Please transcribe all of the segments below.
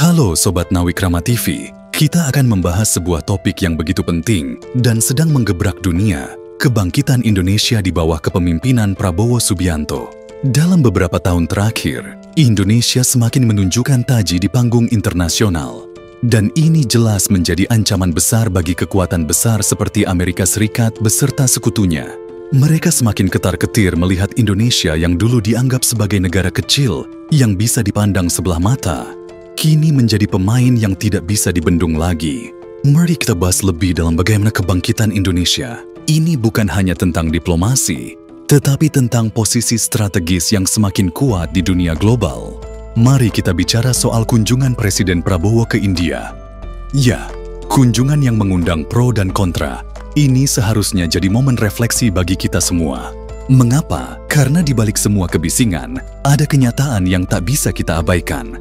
Halo Sobat Nawikrama TV, kita akan membahas sebuah topik yang begitu penting dan sedang menggebrak dunia, kebangkitan Indonesia di bawah kepemimpinan Prabowo Subianto. Dalam beberapa tahun terakhir, Indonesia semakin menunjukkan taji di panggung internasional. Dan ini jelas menjadi ancaman besar bagi kekuatan besar seperti Amerika Serikat beserta sekutunya. Mereka semakin ketar-ketir melihat Indonesia yang dulu dianggap sebagai negara kecil yang bisa dipandang sebelah mata, kini menjadi pemain yang tidak bisa dibendung lagi. Mari kita bahas lebih dalam bagaimana kebangkitan Indonesia. Ini bukan hanya tentang diplomasi, tetapi tentang posisi strategis yang semakin kuat di dunia global. Mari kita bicara soal kunjungan Presiden Prabowo ke India. Ya, kunjungan yang mengundang pro dan kontra. Ini seharusnya jadi momen refleksi bagi kita semua. Mengapa? Karena di balik semua kebisingan, ada kenyataan yang tak bisa kita abaikan.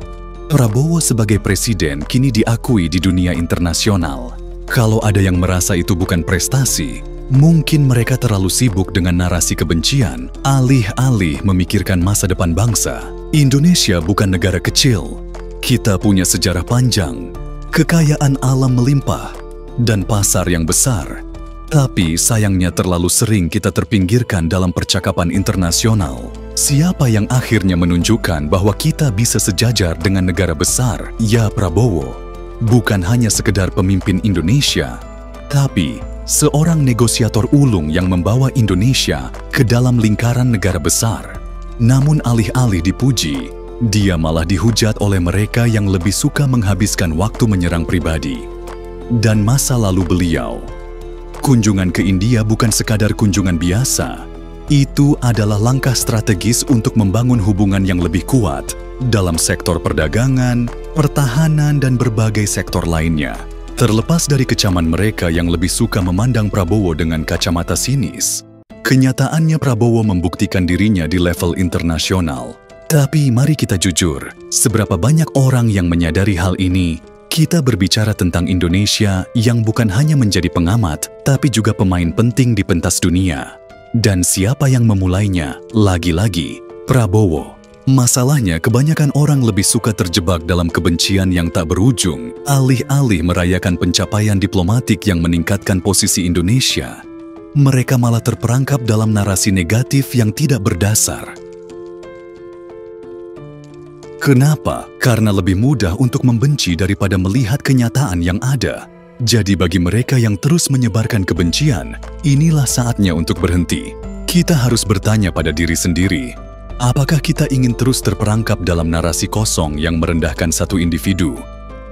Prabowo sebagai presiden kini diakui di dunia internasional. Kalau ada yang merasa itu bukan prestasi, mungkin mereka terlalu sibuk dengan narasi kebencian, alih-alih memikirkan masa depan bangsa. Indonesia bukan negara kecil. Kita punya sejarah panjang, kekayaan alam melimpah, dan pasar yang besar. Tapi sayangnya terlalu sering kita terpinggirkan dalam percakapan internasional. Siapa yang akhirnya menunjukkan bahwa kita bisa sejajar dengan negara besar? Ya, Prabowo. Bukan hanya sekedar pemimpin Indonesia, tapi seorang negosiator ulung yang membawa Indonesia ke dalam lingkaran negara besar. Namun alih-alih dipuji, dia malah dihujat oleh mereka yang lebih suka menghabiskan waktu menyerang pribadi dan masa lalu beliau. Kunjungan ke India bukan sekadar kunjungan biasa. Itu adalah langkah strategis untuk membangun hubungan yang lebih kuat dalam sektor perdagangan, pertahanan, dan berbagai sektor lainnya. Terlepas dari kecaman mereka yang lebih suka memandang Prabowo dengan kacamata sinis, kenyataannya Prabowo membuktikan dirinya di level internasional. Tapi mari kita jujur, seberapa banyak orang yang menyadari hal ini? Kita berbicara tentang Indonesia yang bukan hanya menjadi pengamat, tapi juga pemain penting di pentas dunia. Dan siapa yang memulainya? Lagi-lagi, Prabowo. Masalahnya, kebanyakan orang lebih suka terjebak dalam kebencian yang tak berujung, alih-alih merayakan pencapaian diplomatik yang meningkatkan posisi Indonesia. Mereka malah terperangkap dalam narasi negatif yang tidak berdasar. Kenapa? Karena lebih mudah untuk membenci daripada melihat kenyataan yang ada. Jadi bagi mereka yang terus menyebarkan kebencian, inilah saatnya untuk berhenti. Kita harus bertanya pada diri sendiri, apakah kita ingin terus terperangkap dalam narasi kosong yang merendahkan satu individu?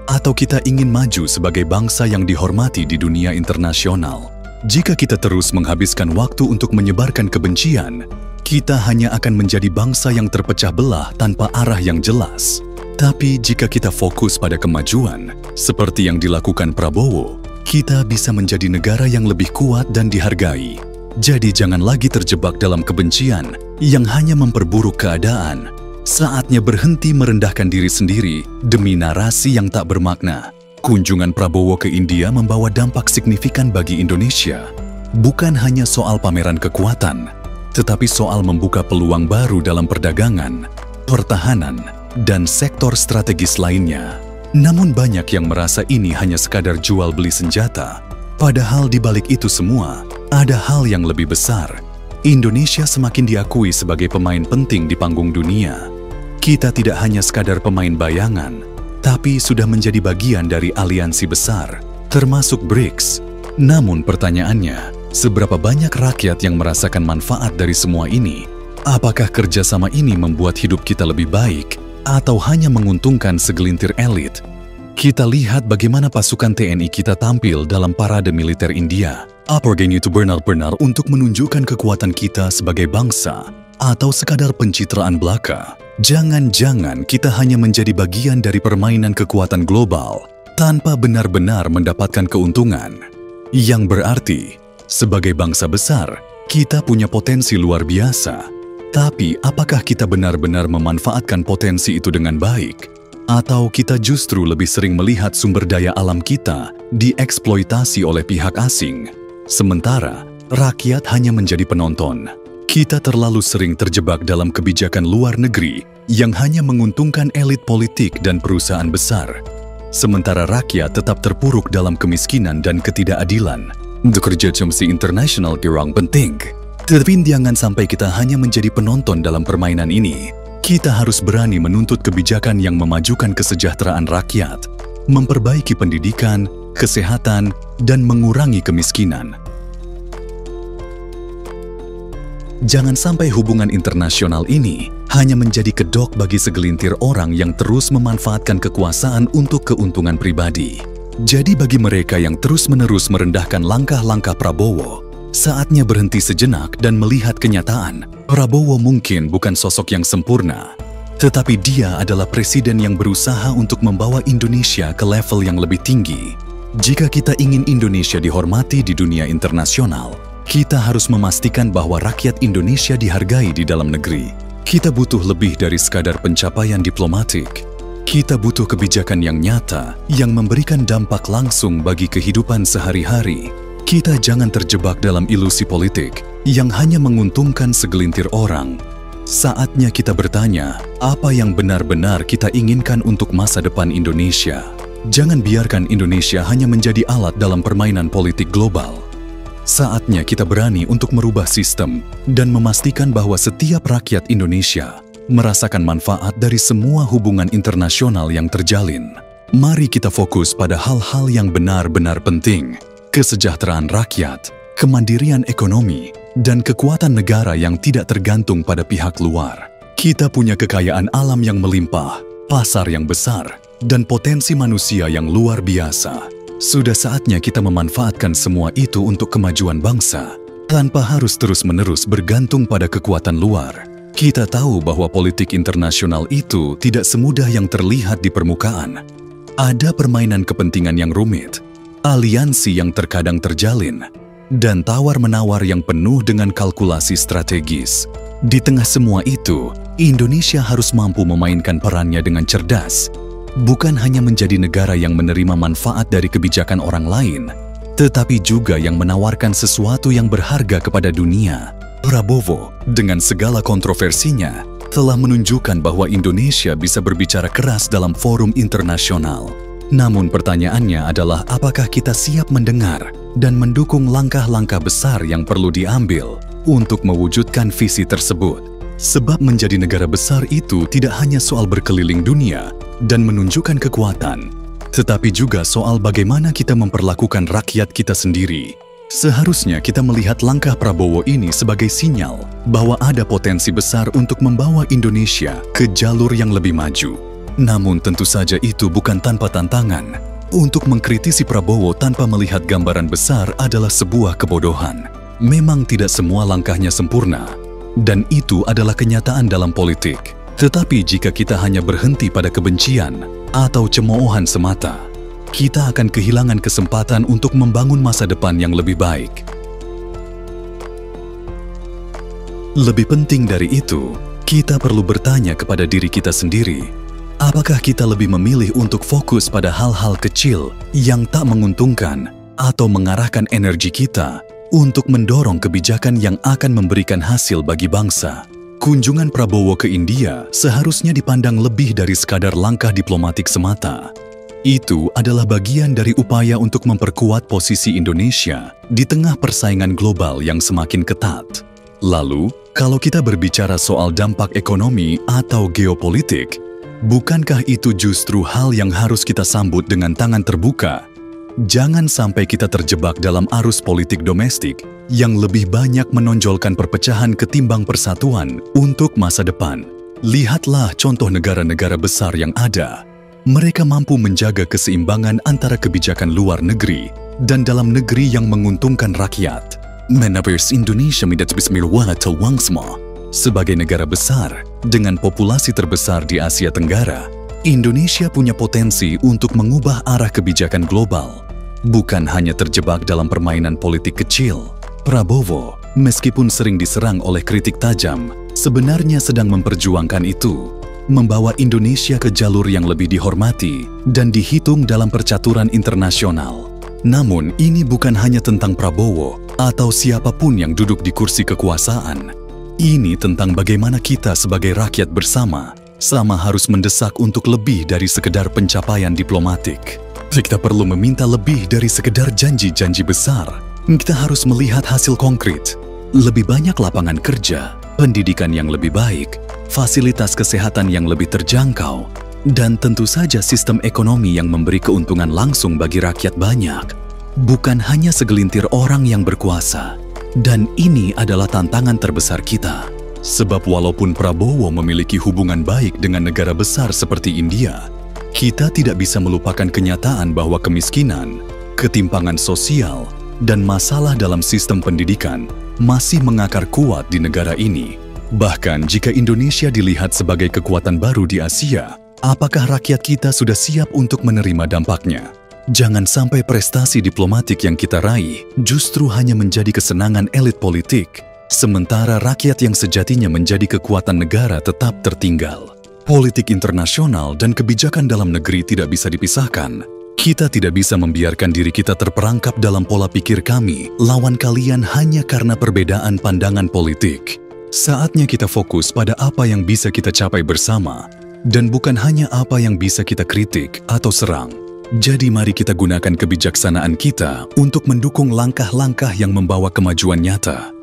Atau kita ingin maju sebagai bangsa yang dihormati di dunia internasional? Jika kita terus menghabiskan waktu untuk menyebarkan kebencian, kita hanya akan menjadi bangsa yang terpecah belah tanpa arah yang jelas. Tapi jika kita fokus pada kemajuan, seperti yang dilakukan Prabowo, kita bisa menjadi negara yang lebih kuat dan dihargai. Jadi jangan lagi terjebak dalam kebencian yang hanya memperburuk keadaan. Saatnya berhenti merendahkan diri sendiri demi narasi yang tak bermakna. Kunjungan Prabowo ke India membawa dampak signifikan bagi Indonesia. Bukan hanya soal pameran kekuatan, tetapi soal membuka peluang baru dalam perdagangan, pertahanan, dan sektor strategis lainnya. Namun banyak yang merasa ini hanya sekadar jual beli senjata. Padahal di balik itu semua, ada hal yang lebih besar. Indonesia semakin diakui sebagai pemain penting di panggung dunia. Kita tidak hanya sekadar pemain bayangan, tapi sudah menjadi bagian dari aliansi besar, termasuk BRICS. Namun pertanyaannya, seberapa banyak rakyat yang merasakan manfaat dari semua ini? Apakah kerjasama ini membuat hidup kita lebih baik atau hanya menguntungkan segelintir elit? Kita lihat bagaimana pasukan TNI kita tampil dalam parade militer India. Apakah itu benar-benar untuk menunjukkan kekuatan kita sebagai bangsa atau sekadar pencitraan belaka? Jangan-jangan kita hanya menjadi bagian dari permainan kekuatan global tanpa benar-benar mendapatkan keuntungan. Yang berarti, sebagai bangsa besar, kita punya potensi luar biasa. Tapi apakah kita benar-benar memanfaatkan potensi itu dengan baik? Atau kita justru lebih sering melihat sumber daya alam kita dieksploitasi oleh pihak asing, sementara rakyat hanya menjadi penonton? Kita terlalu sering terjebak dalam kebijakan luar negeri yang hanya menguntungkan elit politik dan perusahaan besar, sementara rakyat tetap terpuruk dalam kemiskinan dan ketidakadilan. Kerja Chomsi International kurang penting. Tetapi jangan sampai kita hanya menjadi penonton dalam permainan ini. Kita harus berani menuntut kebijakan yang memajukan kesejahteraan rakyat, memperbaiki pendidikan, kesehatan, dan mengurangi kemiskinan. Jangan sampai hubungan internasional ini hanya menjadi kedok bagi segelintir orang yang terus memanfaatkan kekuasaan untuk keuntungan pribadi. Jadi bagi mereka yang terus-menerus merendahkan langkah-langkah Prabowo, saatnya berhenti sejenak dan melihat kenyataan. Prabowo mungkin bukan sosok yang sempurna, tetapi dia adalah presiden yang berusaha untuk membawa Indonesia ke level yang lebih tinggi. Jika kita ingin Indonesia dihormati di dunia internasional, kita harus memastikan bahwa rakyat Indonesia dihargai di dalam negeri. Kita butuh lebih dari sekadar pencapaian diplomatik. Kita butuh kebijakan yang nyata, yang memberikan dampak langsung bagi kehidupan sehari-hari. Kita jangan terjebak dalam ilusi politik yang hanya menguntungkan segelintir orang. Saatnya kita bertanya, apa yang benar-benar kita inginkan untuk masa depan Indonesia? Jangan biarkan Indonesia hanya menjadi alat dalam permainan politik global. Saatnya kita berani untuk merubah sistem dan memastikan bahwa setiap rakyat Indonesia merasakan manfaat dari semua hubungan internasional yang terjalin. Mari kita fokus pada hal-hal yang benar-benar penting: kesejahteraan rakyat, kemandirian ekonomi, dan kekuatan negara yang tidak tergantung pada pihak luar. Kita punya kekayaan alam yang melimpah, pasar yang besar, dan potensi manusia yang luar biasa. Sudah saatnya kita memanfaatkan semua itu untuk kemajuan bangsa, tanpa harus terus-menerus bergantung pada kekuatan luar. Kita tahu bahwa politik internasional itu tidak semudah yang terlihat di permukaan. Ada permainan kepentingan yang rumit, aliansi yang terkadang terjalin, dan tawar-menawar yang penuh dengan kalkulasi strategis. Di tengah semua itu, Indonesia harus mampu memainkan perannya dengan cerdas, bukan hanya menjadi negara yang menerima manfaat dari kebijakan orang lain, tetapi juga yang menawarkan sesuatu yang berharga kepada dunia. Prabowo, dengan segala kontroversinya, telah menunjukkan bahwa Indonesia bisa berbicara keras dalam forum internasional. Namun pertanyaannya adalah, apakah kita siap mendengar dan mendukung langkah-langkah besar yang perlu diambil untuk mewujudkan visi tersebut? Sebab menjadi negara besar itu tidak hanya soal berkeliling dunia dan menunjukkan kekuatan, tetapi juga soal bagaimana kita memperlakukan rakyat kita sendiri. Seharusnya kita melihat langkah Prabowo ini sebagai sinyal bahwa ada potensi besar untuk membawa Indonesia ke jalur yang lebih maju. Namun tentu saja itu bukan tanpa tantangan. Untuk mengkritisi Prabowo tanpa melihat gambaran besar adalah sebuah kebodohan. Memang tidak semua langkahnya sempurna, dan itu adalah kenyataan dalam politik. Tetapi jika kita hanya berhenti pada kebencian atau cemoohan semata, kita akan kehilangan kesempatan untuk membangun masa depan yang lebih baik. Lebih penting dari itu, kita perlu bertanya kepada diri kita sendiri, apakah kita lebih memilih untuk fokus pada hal-hal kecil yang tak menguntungkan atau mengarahkan energi kita untuk mendorong kebijakan yang akan memberikan hasil bagi bangsa? Kunjungan Prabowo ke India seharusnya dipandang lebih dari sekadar langkah diplomatik semata. Itu adalah bagian dari upaya untuk memperkuat posisi Indonesia di tengah persaingan global yang semakin ketat. Lalu, kalau kita berbicara soal dampak ekonomi atau geopolitik, bukankah itu justru hal yang harus kita sambut dengan tangan terbuka? Jangan sampai kita terjebak dalam arus politik domestik yang lebih banyak menonjolkan perpecahan ketimbang persatuan untuk masa depan. Lihatlah contoh negara-negara besar yang ada. Mereka mampu menjaga keseimbangan antara kebijakan luar negeri dan dalam negeri yang menguntungkan rakyat. Menapers Indonesia midat bismillah tawangsma. Sebagai negara besar dengan populasi terbesar di Asia Tenggara, Indonesia punya potensi untuk mengubah arah kebijakan global, bukan hanya terjebak dalam permainan politik kecil. Prabowo, meskipun sering diserang oleh kritik tajam, sebenarnya sedang memperjuangkan itu, membawa Indonesia ke jalur yang lebih dihormati dan dihitung dalam percaturan internasional. Namun, ini bukan hanya tentang Prabowo atau siapapun yang duduk di kursi kekuasaan. Ini tentang bagaimana kita sebagai rakyat bersama sama harus mendesak untuk lebih dari sekedar pencapaian diplomatik. Kita perlu meminta lebih dari sekedar janji-janji besar. Kita harus melihat hasil konkret. Lebih banyak lapangan kerja, pendidikan yang lebih baik, fasilitas kesehatan yang lebih terjangkau, dan tentu saja sistem ekonomi yang memberi keuntungan langsung bagi rakyat banyak. Bukan hanya segelintir orang yang berkuasa. Dan ini adalah tantangan terbesar kita. Sebab walaupun Prabowo memiliki hubungan baik dengan negara besar seperti India, kita tidak bisa melupakan kenyataan bahwa kemiskinan, ketimpangan sosial, dan masalah dalam sistem pendidikan masih mengakar kuat di negara ini. Bahkan jika Indonesia dilihat sebagai kekuatan baru di Asia, apakah rakyat kita sudah siap untuk menerima dampaknya? Jangan sampai prestasi diplomatik yang kita raih justru hanya menjadi kesenangan elit politik, sementara rakyat yang sejatinya menjadi kekuatan negara tetap tertinggal. Politik internasional dan kebijakan dalam negeri tidak bisa dipisahkan. Kita tidak bisa membiarkan diri kita terperangkap dalam pola pikir kami, lawan kalian hanya karena perbedaan pandangan politik. Saatnya kita fokus pada apa yang bisa kita capai bersama, dan bukan hanya apa yang bisa kita kritik atau serang. Jadi mari kita gunakan kebijaksanaan kita untuk mendukung langkah-langkah yang membawa kemajuan nyata.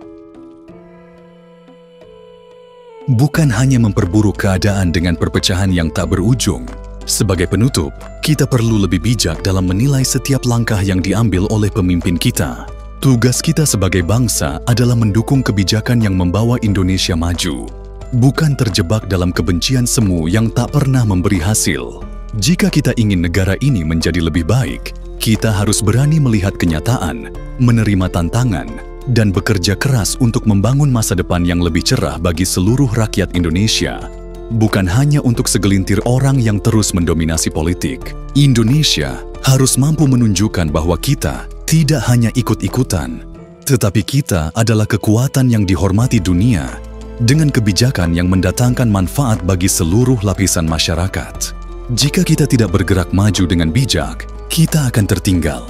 Bukan hanya memperburuk keadaan dengan perpecahan yang tak berujung. Sebagai penutup, kita perlu lebih bijak dalam menilai setiap langkah yang diambil oleh pemimpin kita. Tugas kita sebagai bangsa adalah mendukung kebijakan yang membawa Indonesia maju, bukan terjebak dalam kebencian semu yang tak pernah memberi hasil. Jika kita ingin negara ini menjadi lebih baik, kita harus berani melihat kenyataan, menerima tantangan, dan bekerja keras untuk membangun masa depan yang lebih cerah bagi seluruh rakyat Indonesia. Bukan hanya untuk segelintir orang yang terus mendominasi politik. Indonesia harus mampu menunjukkan bahwa kita tidak hanya ikut-ikutan, tetapi kita adalah kekuatan yang dihormati dunia dengan kebijakan yang mendatangkan manfaat bagi seluruh lapisan masyarakat. Jika kita tidak bergerak maju dengan bijak, kita akan tertinggal.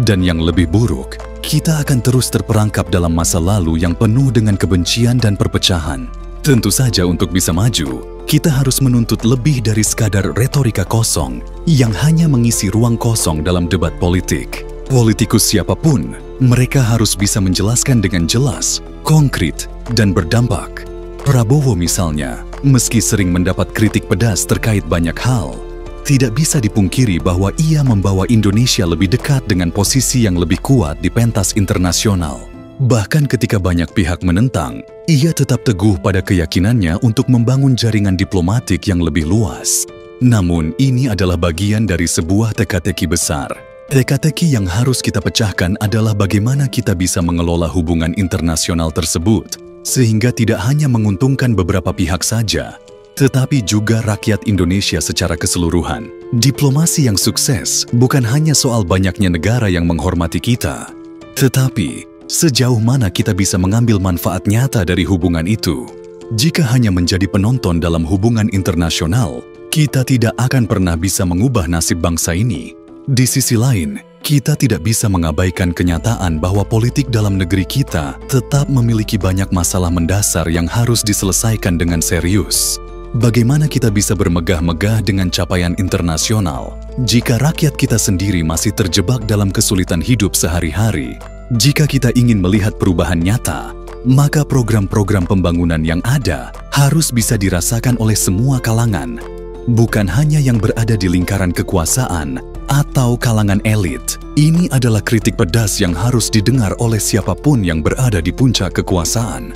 Dan yang lebih buruk, kita akan terus terperangkap dalam masa lalu yang penuh dengan kebencian dan perpecahan. Tentu saja untuk bisa maju, kita harus menuntut lebih dari sekadar retorika kosong yang hanya mengisi ruang kosong dalam debat politik. Politikus siapapun, mereka harus bisa menjelaskan dengan jelas, konkret, dan berdampak. Prabowo misalnya, meski sering mendapat kritik pedas terkait banyak hal, tidak bisa dipungkiri bahwa ia membawa Indonesia lebih dekat dengan posisi yang lebih kuat di pentas internasional. Bahkan ketika banyak pihak menentang, ia tetap teguh pada keyakinannya untuk membangun jaringan diplomatik yang lebih luas. Namun, ini adalah bagian dari sebuah teka-teki besar. Teka-teki yang harus kita pecahkan adalah bagaimana kita bisa mengelola hubungan internasional tersebut, sehingga tidak hanya menguntungkan beberapa pihak saja, tetapi juga rakyat Indonesia secara keseluruhan. Diplomasi yang sukses bukan hanya soal banyaknya negara yang menghormati kita, tetapi sejauh mana kita bisa mengambil manfaat nyata dari hubungan itu. Jika hanya menjadi penonton dalam hubungan internasional, kita tidak akan pernah bisa mengubah nasib bangsa ini. Di sisi lain, kita tidak bisa mengabaikan kenyataan bahwa politik dalam negeri kita tetap memiliki banyak masalah mendasar yang harus diselesaikan dengan serius. Bagaimana kita bisa bermegah-megah dengan capaian internasional jika rakyat kita sendiri masih terjebak dalam kesulitan hidup sehari-hari? Jika kita ingin melihat perubahan nyata, maka program-program pembangunan yang ada harus bisa dirasakan oleh semua kalangan, bukan hanya yang berada di lingkaran kekuasaan atau kalangan elit. Ini adalah kritik pedas yang harus didengar oleh siapapun yang berada di puncak kekuasaan.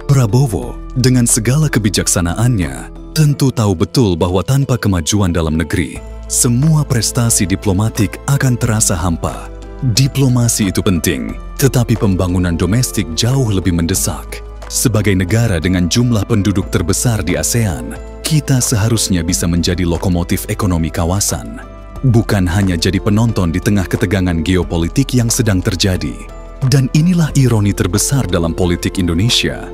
Prabowo, dengan segala kebijaksanaannya, tentu tahu betul bahwa tanpa kemajuan dalam negeri, semua prestasi diplomatik akan terasa hampa. Diplomasi itu penting, tetapi pembangunan domestik jauh lebih mendesak. Sebagai negara dengan jumlah penduduk terbesar di ASEAN, kita seharusnya bisa menjadi lokomotif ekonomi kawasan, bukan hanya jadi penonton di tengah ketegangan geopolitik yang sedang terjadi. Dan inilah ironi terbesar dalam politik Indonesia.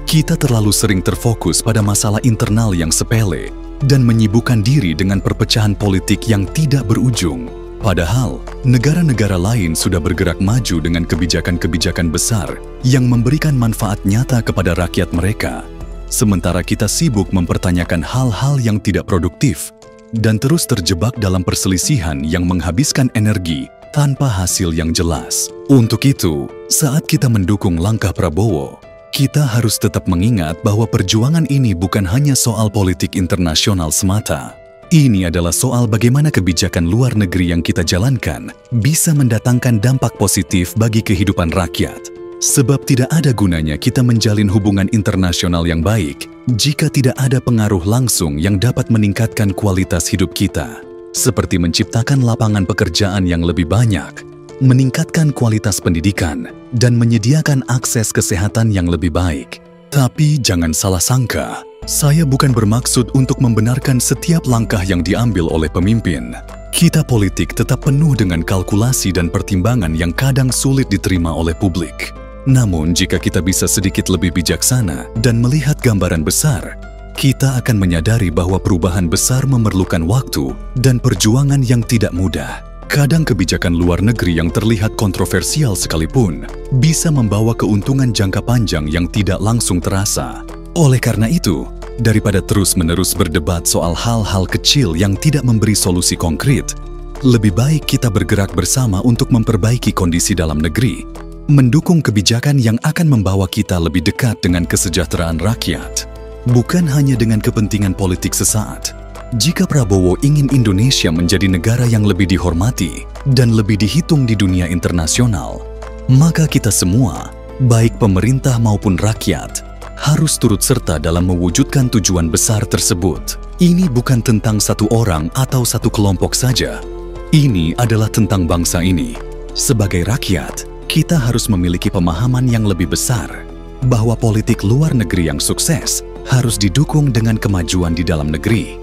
Kita terlalu sering terfokus pada masalah internal yang sepele dan menyibukkan diri dengan perpecahan politik yang tidak berujung. Padahal, negara-negara lain sudah bergerak maju dengan kebijakan-kebijakan besar yang memberikan manfaat nyata kepada rakyat mereka. Sementara kita sibuk mempertanyakan hal-hal yang tidak produktif dan terus terjebak dalam perselisihan yang menghabiskan energi tanpa hasil yang jelas. Untuk itu, saat kita mendukung langkah Prabowo, kita harus tetap mengingat bahwa perjuangan ini bukan hanya soal politik internasional semata. Ini adalah soal bagaimana kebijakan luar negeri yang kita jalankan bisa mendatangkan dampak positif bagi kehidupan rakyat. Sebab tidak ada gunanya kita menjalin hubungan internasional yang baik jika tidak ada pengaruh langsung yang dapat meningkatkan kualitas hidup kita, seperti menciptakan lapangan pekerjaan yang lebih banyak, meningkatkan kualitas pendidikan, dan menyediakan akses kesehatan yang lebih baik. Tapi jangan salah sangka, saya bukan bermaksud untuk membenarkan setiap langkah yang diambil oleh pemimpin. Kita politik tetap penuh dengan kalkulasi dan pertimbangan yang kadang sulit diterima oleh publik. Namun, jika kita bisa sedikit lebih bijaksana dan melihat gambaran besar, kita akan menyadari bahwa perubahan besar memerlukan waktu dan perjuangan yang tidak mudah. Kadang kebijakan luar negeri yang terlihat kontroversial sekalipun bisa membawa keuntungan jangka panjang yang tidak langsung terasa. Oleh karena itu, daripada terus-menerus berdebat soal hal-hal kecil yang tidak memberi solusi konkret, lebih baik kita bergerak bersama untuk memperbaiki kondisi dalam negeri, mendukung kebijakan yang akan membawa kita lebih dekat dengan kesejahteraan rakyat, bukan hanya dengan kepentingan politik sesaat. Jika Prabowo ingin Indonesia menjadi negara yang lebih dihormati dan lebih dihitung di dunia internasional, maka kita semua, baik pemerintah maupun rakyat, harus turut serta dalam mewujudkan tujuan besar tersebut. Ini bukan tentang satu orang atau satu kelompok saja. Ini adalah tentang bangsa ini. Sebagai rakyat, kita harus memiliki pemahaman yang lebih besar bahwa politik luar negeri yang sukses harus didukung dengan kemajuan di dalam negeri.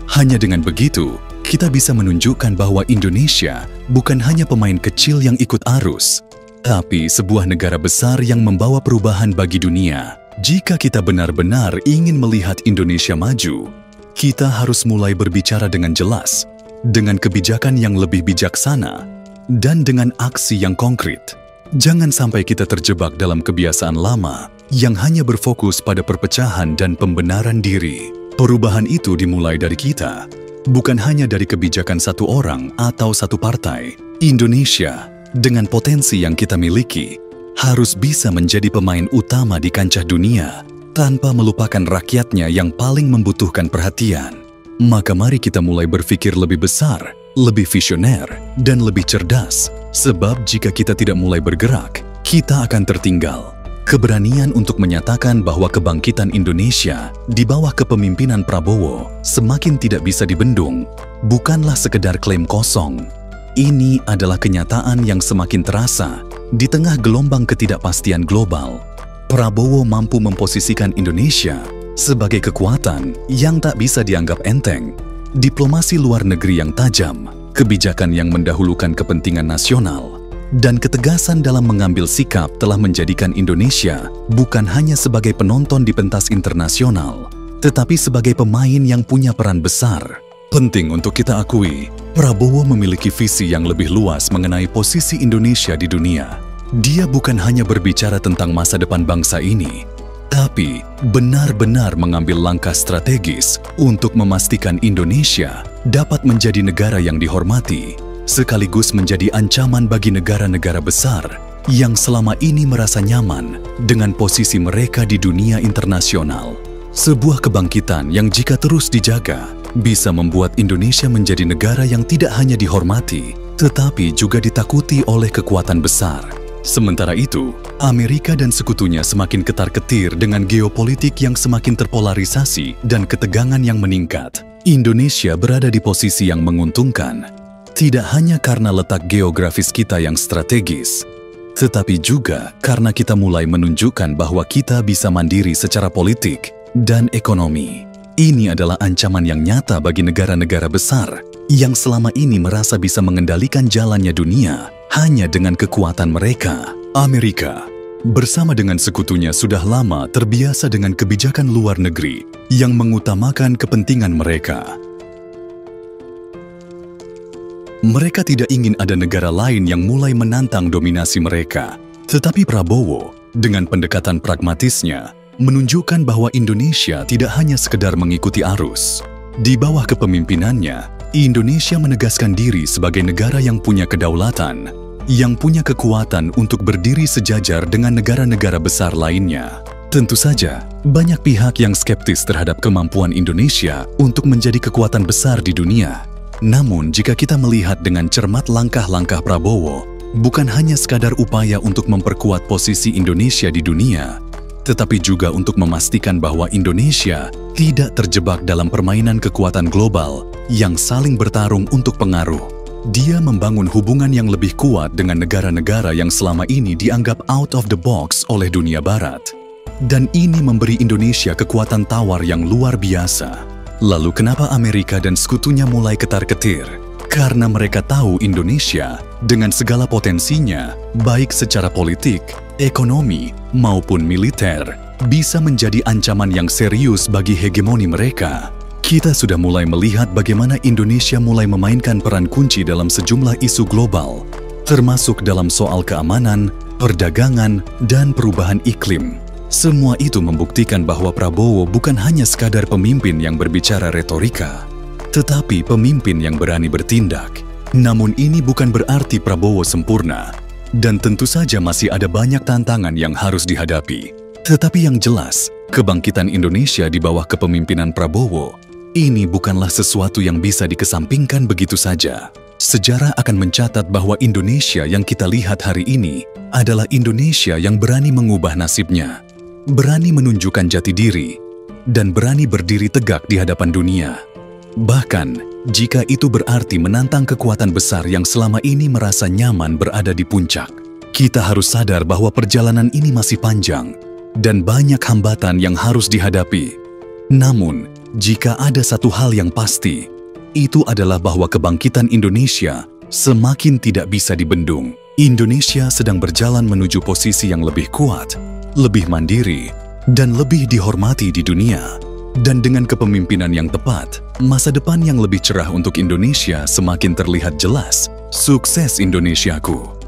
Hanya dengan begitu, kita bisa menunjukkan bahwa Indonesia bukan hanya pemain kecil yang ikut arus, tapi sebuah negara besar yang membawa perubahan bagi dunia. Jika kita benar-benar ingin melihat Indonesia maju, kita harus mulai berbicara dengan jelas, dengan kebijakan yang lebih bijaksana, dan dengan aksi yang konkret. Jangan sampai kita terjebak dalam kebiasaan lama yang hanya berfokus pada perpecahan dan pembenaran diri. Perubahan itu dimulai dari kita, bukan hanya dari kebijakan satu orang atau satu partai. Indonesia, dengan potensi yang kita miliki, harus bisa menjadi pemain utama di kancah dunia tanpa melupakan rakyatnya yang paling membutuhkan perhatian. Maka mari kita mulai berpikir lebih besar, lebih visioner, dan lebih cerdas. Sebab jika kita tidak mulai bergerak, kita akan tertinggal. Keberanian untuk menyatakan bahwa kebangkitan Indonesia di bawah kepemimpinan Prabowo semakin tidak bisa dibendung, bukanlah sekedar klaim kosong. Ini adalah kenyataan yang semakin terasa di tengah gelombang ketidakpastian global. Prabowo mampu memposisikan Indonesia sebagai kekuatan yang tak bisa dianggap enteng. Diplomasi luar negeri yang tajam, kebijakan yang mendahulukan kepentingan nasional, dan ketegasan dalam mengambil sikap telah menjadikan Indonesia bukan hanya sebagai penonton di pentas internasional, tetapi sebagai pemain yang punya peran besar. Penting untuk kita akui, Prabowo memiliki visi yang lebih luas mengenai posisi Indonesia di dunia. Dia bukan hanya berbicara tentang masa depan bangsa ini, tapi benar-benar mengambil langkah strategis untuk memastikan Indonesia dapat menjadi negara yang dihormati, sekaligus menjadi ancaman bagi negara-negara besar yang selama ini merasa nyaman dengan posisi mereka di dunia internasional. Sebuah kebangkitan yang jika terus dijaga, bisa membuat Indonesia menjadi negara yang tidak hanya dihormati, tetapi juga ditakuti oleh kekuatan besar. Sementara itu, Amerika dan sekutunya semakin ketar-ketir dengan geopolitik yang semakin terpolarisasi dan ketegangan yang meningkat. Indonesia berada di posisi yang menguntungkan, tidak hanya karena letak geografis kita yang strategis, tetapi juga karena kita mulai menunjukkan bahwa kita bisa mandiri secara politik dan ekonomi. Ini adalah ancaman yang nyata bagi negara-negara besar yang selama ini merasa bisa mengendalikan jalannya dunia hanya dengan kekuatan mereka. Amerika, bersama dengan sekutunya sudah lama terbiasa dengan kebijakan luar negeri yang mengutamakan kepentingan mereka. Mereka tidak ingin ada negara lain yang mulai menantang dominasi mereka. Tetapi Prabowo, dengan pendekatan pragmatisnya, menunjukkan bahwa Indonesia tidak hanya sekedar mengikuti arus. Di bawah kepemimpinannya, Indonesia menegaskan diri sebagai negara yang punya kedaulatan, yang punya kekuatan untuk berdiri sejajar dengan negara-negara besar lainnya. Tentu saja, banyak pihak yang skeptis terhadap kemampuan Indonesia untuk menjadi kekuatan besar di dunia. Namun, jika kita melihat dengan cermat langkah-langkah Prabowo, bukan hanya sekadar upaya untuk memperkuat posisi Indonesia di dunia, tetapi juga untuk memastikan bahwa Indonesia tidak terjebak dalam permainan kekuatan global yang saling bertarung untuk pengaruh. Dia membangun hubungan yang lebih kuat dengan negara-negara yang selama ini dianggap out of the box oleh dunia barat. Dan ini memberi Indonesia kekuatan tawar yang luar biasa. Lalu kenapa Amerika dan sekutunya mulai ketar-ketir? Karena mereka tahu Indonesia dengan segala potensinya, baik secara politik, ekonomi, maupun militer, bisa menjadi ancaman yang serius bagi hegemoni mereka. Kita sudah mulai melihat bagaimana Indonesia mulai memainkan peran kunci dalam sejumlah isu global, termasuk dalam soal keamanan, perdagangan, dan perubahan iklim. Semua itu membuktikan bahwa Prabowo bukan hanya sekadar pemimpin yang berbicara retorika, tetapi pemimpin yang berani bertindak. Namun ini bukan berarti Prabowo sempurna, dan tentu saja masih ada banyak tantangan yang harus dihadapi. Tetapi yang jelas, kebangkitan Indonesia di bawah kepemimpinan Prabowo, ini bukanlah sesuatu yang bisa dikesampingkan begitu saja. Sejarah akan mencatat bahwa Indonesia yang kita lihat hari ini adalah Indonesia yang berani mengubah nasibnya, berani menunjukkan jati diri, dan berani berdiri tegak di hadapan dunia. Bahkan, jika itu berarti menantang kekuatan besar yang selama ini merasa nyaman berada di puncak, kita harus sadar bahwa perjalanan ini masih panjang dan banyak hambatan yang harus dihadapi. Namun, jika ada satu hal yang pasti, itu adalah bahwa kebangkitan Indonesia semakin tidak bisa dibendung. Indonesia sedang berjalan menuju posisi yang lebih kuat, lebih mandiri, dan lebih dihormati di dunia. Dan dengan kepemimpinan yang tepat, masa depan yang lebih cerah untuk Indonesia semakin terlihat jelas. Sukses Indonesiaku!